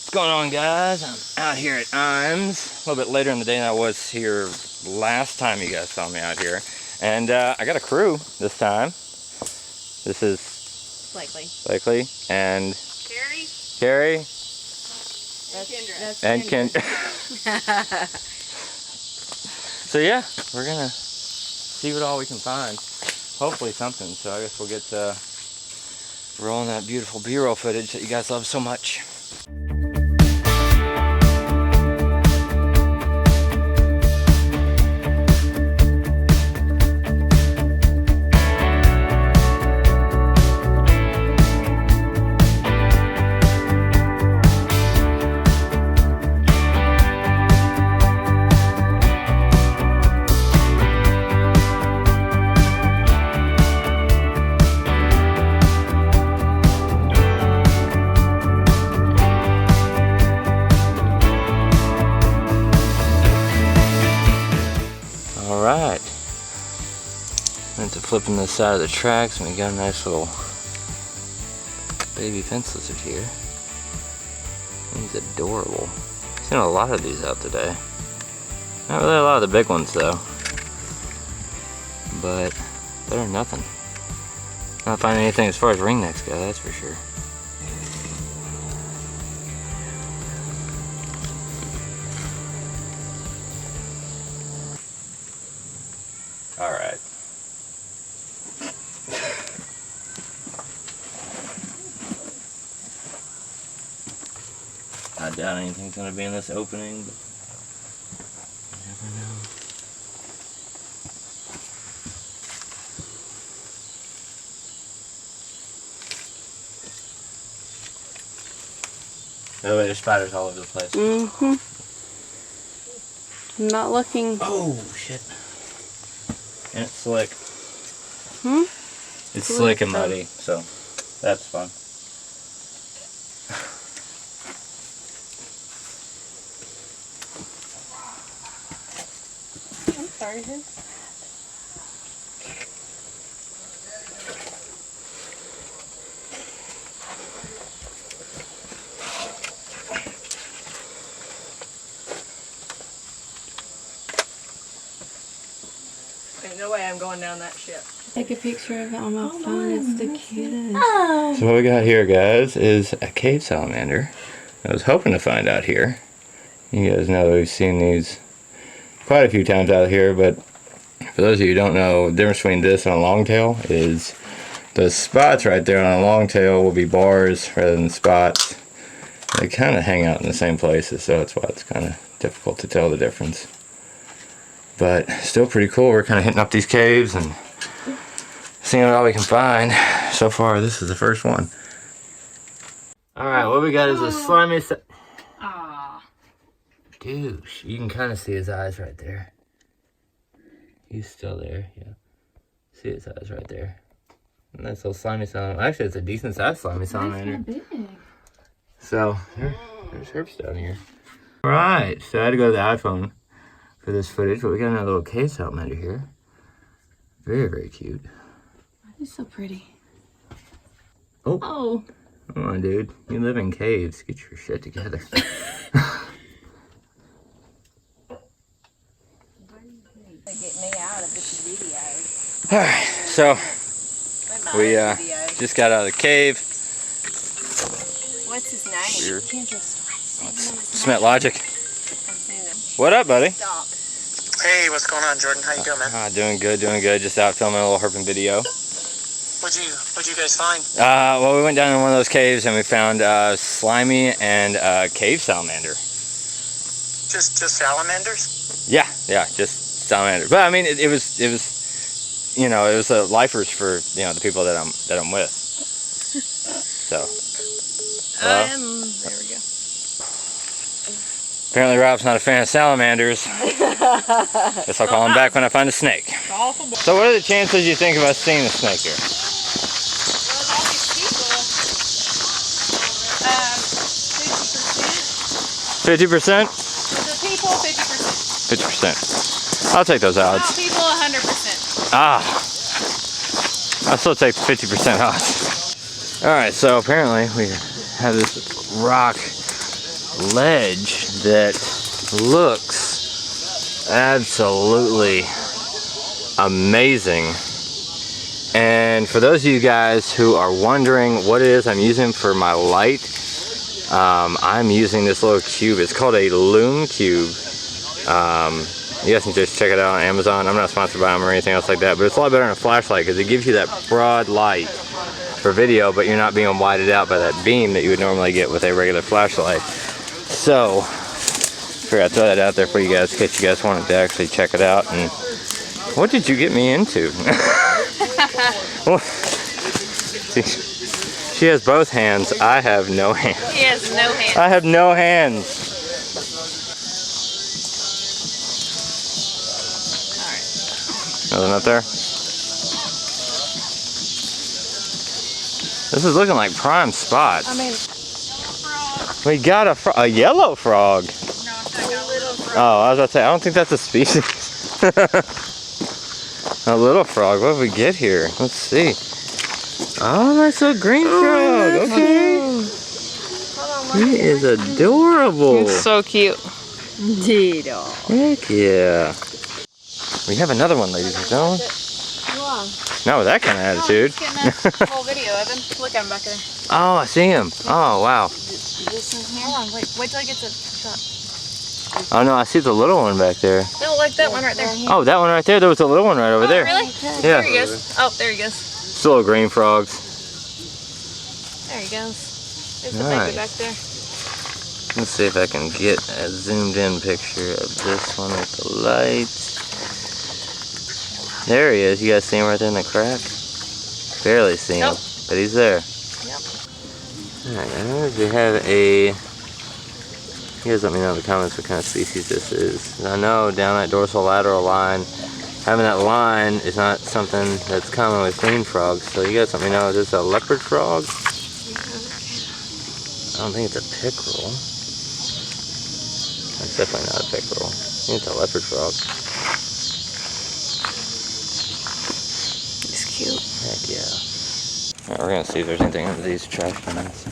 What's going on, guys? I'm out here at Imes a little bit later in the day than I was here last time you guys saw me out here. And I got a crew this time. This is Blakely and Carrie and Kendra. So yeah, we're gonna see what all we can find. Hopefully something. So I guess we'll get rolling that beautiful B-roll footage that you guys love so much. Alright, went to flipping this side of the tracks and we got a nice little baby fence lizard here. He's adorable. Seen a lot of these out today. Not really a lot of the big ones though, but better than nothing. Not finding anything as far as ringnecks go, that's for sure. Alright. I doubt anything's gonna be in this opening, but you never know. Oh wait, there's spiders all over the place. I'm not looking. Oh shit. And it's slick. It's slick and muddy, so that's fun. I'm sorry, who's that? There's no way I'm going down that ship. Take a picture of it on my phone. It's the cutest. So what we got here, guys, is a cave salamander. I was hoping to find out here. You guys know we've seen these quite a few times out here, but for those of you who don't know, the difference between this and a longtail is the spots right there on a longtail will be bars rather than spots. They kind of hang out in the same places, so that's why it's kind of difficult to tell the difference. But still pretty cool. We're kind of hitting up these caves and seeing what all we can find. So far, this is the first one. Alright, what we got is a slimy... Douche. You can kind of see his eyes right there. He's still there, yeah. See his eyes right there. Nice little slimy salamander. Actually, it's a decent sized slimy salamander. That's not big. So, there's Herps down here. Alright, so I had to go to the iPhone for this footage, but we got another little cave salamander here. Very, very cute. He's so pretty. Oh. Come on, dude. You live in caves. Get your shit together. Alright, so we just got out of the cave. What's his name? Weird. Can't just Smet Logic. What up, buddy? Hey, what's going on, Jordan? How you doing, man? Doing good, doing good. Just out filming a little herping video. What'd you guys find? Well, we went down in one of those caves and we found slimy and cave salamander. Just salamanders? Yeah, just salamander. But I mean, it was you know, it was lifers for the people that I'm with. So. there we go. Apparently Rob's not a fan of salamanders. Guess I'll call him back when I find a snake. So what are the chances you think of us seeing a snake here? Well, 50%? the people, 50%. 50%. I'll take those odds. People, 100%. I'll still take 50% odds. Alright, so apparently we have this rock ledge that looks absolutely amazing. And for those of you guys who are wondering what it is I'm using for my light, I'm using this little cube. It's called a Loom Cube. You guys can just check it out on Amazon. I'm not sponsored by them or anything else like that, but it's a lot better than a flashlight because it gives you that broad light for video, but you're not being whited out by that beam that you would normally get with a regular flashlight. So, figured I'd throw that out there for you guys in case you guys wanted to actually check it out. And what did you get me into? She has both hands. I have no hands. He has no hands. I have no hands. Nothing up there? This is looking like prime spots. I mean, we got a yellow frog. no, it's not a little frog. Oh, I was about to say, I don't think that's a species. A little frog. What did we get here? Let's see. Oh, that's a green frog. Okay. He is adorable. He's so cute. Dido. Heck yeah. We have another one, ladies and gentlemen. Not with that kind of attitude. Whole video, Evan. Look at him back there. Oh, I see him. Oh, wow. Hold on, wait till I get the shot. Oh, no, I see the little one back there. No, like that one right there. Oh, that one right there. There was a little one right over there. Really? Yeah. There he goes. Oh, there he goes. It's little green frogs. There he goes. There's the Nice. baby back there. Let's see if I can get a zoomed in picture of this one with the lights. There he is. You guys see him right there in the crack? Barely see him, Nope. but he's there. Yep. Alright, guys, we have a... You guys let me know in the comments what kind of species this is. I know down that dorsolateral line, having that line is not something that's common with green frogs. So you guys let me know, is this a leopard frog? I don't think it's a pickerel. It's definitely not a pickerel. I think it's a leopard frog. He's cute. Heck yeah. Alright, we're gonna see if there's anything under these trash cans.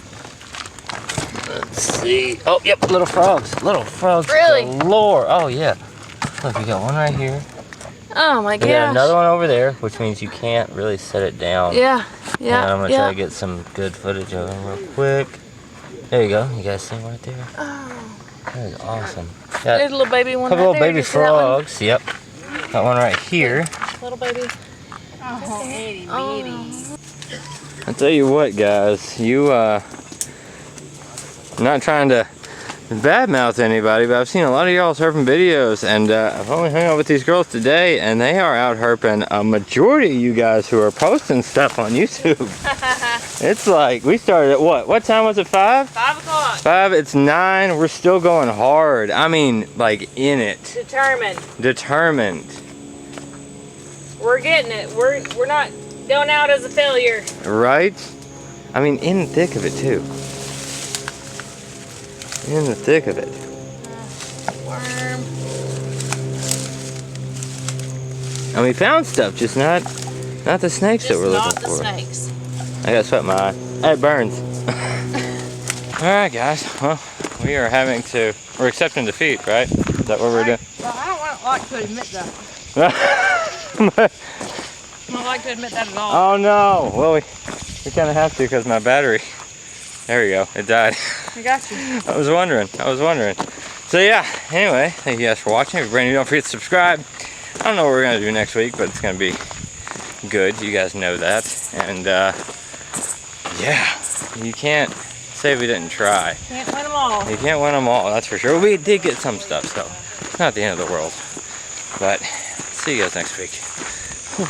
Let's see. Oh, yep, little frogs. Little frogs. Really? Galore. Oh, yeah. Look, we got one right here. Oh my We got gosh. another one over there, which means you can't really set it down. Yeah. Yeah. And I'm gonna yeah. try to get some good footage of him real quick. There you go. You guys see him right there? Oh. That is awesome. There's Got a little baby one a couple right little there. baby You see that one? frogs. Yep. Got one right here. Little baby. Oh, itty Oh. I'll tell you what, guys. You, I'm not trying to badmouth anybody, but I've seen a lot of y'all's herping videos, and I've only hung out with these girls today, and they are out herping. A majority of you guys who are posting stuff on YouTube. It's like, we started at what time was it, 5? 5 o'clock. 5, it's 9, we're still going hard. I mean, like, in it. Determined. Determined. We're getting it. We're not going out as a failure. Right? I mean, in the thick of it, too. In the thick of it. Worm. And we found stuff, just not the snakes that we're looking Not the for. snakes. I got sweat in my eye. It burns. Alright guys, well, we're accepting defeat, right? Is that what we're doing? Well, I don't like to admit that. I don't like to admit that at all. Oh no! Well, we kind of have to because my battery, there we go, it died. I got you. I was wondering. So yeah, anyway, thank you guys for watching. If you're brand new, don't forget to subscribe. I don't know what we're going to do next week, but it's going to be good. You guys know that. And yeah, you can't say we didn't try. Can't win them all. You can't win them all, that's for sure. We did get some stuff, so it's not the end of the world. But see you guys next week. Whew.